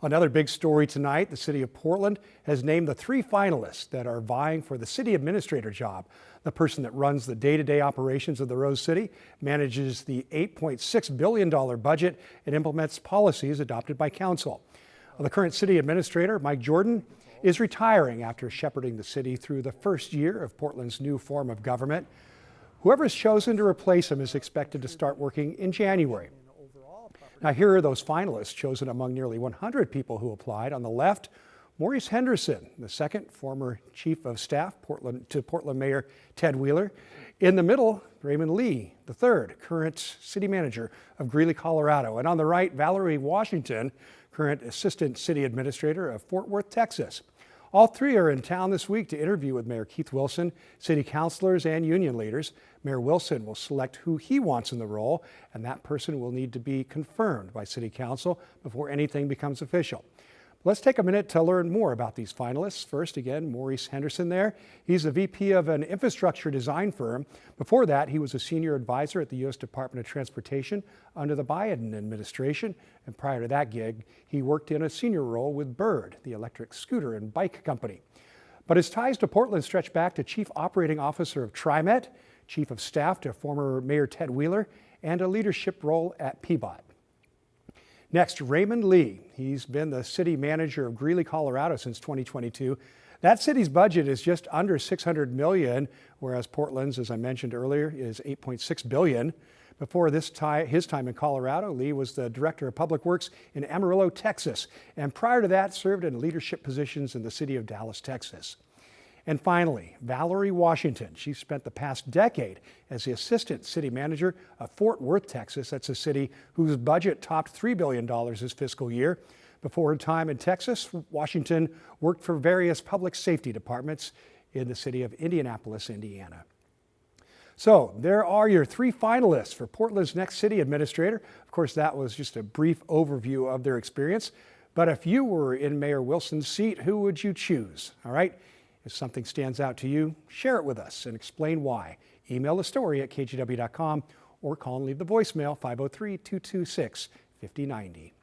Another big story tonight, the city of Portland has named the 3 finalists that are vying for the city administrator job. The person that runs the day-to-day operations of the Rose City, manages the $8.6 billion budget, and implements policies adopted by council. The current city administrator, Mike Jordan, is retiring after shepherding the city through the first year of Portland's new form of government. Whoever is chosen to replace him is expected to start working in January. Now, here are those finalists chosen among nearly 100 people who applied. On the left, Maurice Henderson, the second, former chief of staff to Portland Mayor Ted Wheeler. In the middle, Raymond Lee, the third, current city manager of Greeley, Colorado. And on the right, Valerie Washington, current assistant city administrator of Fort Worth, Texas. All 3 are in town this week to interview with Mayor Keith Wilson, city councilors, and union leaders. Mayor Wilson will select who he wants in the role, and that person will need to be confirmed by city council before anything becomes official. Let's take a minute to learn more about these finalists. First, again, Maurice Henderson there. He's the VP of an infrastructure design firm. Before that, he was a senior advisor at the U.S. Department of Transportation under the Biden administration. And prior to that gig, he worked in a senior role with Bird, the electric scooter and bike company. But his ties to Portland stretch back to Chief Operating Officer of TriMet, Chief of Staff to former Mayor Ted Wheeler, and a leadership role at Peabody. Next, Raymond Lee. He's been the city manager of Greeley, Colorado since 2022. That city's budget is just under $600 million, whereas Portland's, as I mentioned earlier, is $8.6 billion. Before his time in Colorado, Lee was the director of public works in Amarillo, Texas, and prior to that served in leadership positions in the city of Dallas, Texas. And finally, Valerie Washington. She spent the past decade as the assistant city manager of Fort Worth, Texas. That's a city whose budget topped $3 billion this fiscal year. Before her time in Texas, Washington worked for various public safety departments in the city of Indianapolis, Indiana. So there are your 3 finalists for Portland's next city administrator. Of course, that was just a brief overview of their experience. But if you were in Mayor Wilson's seat, who would you choose? All right. If something stands out to you, share it with us and explain why. Email the story at kgw.com or call and leave the voicemail 503-226-5090.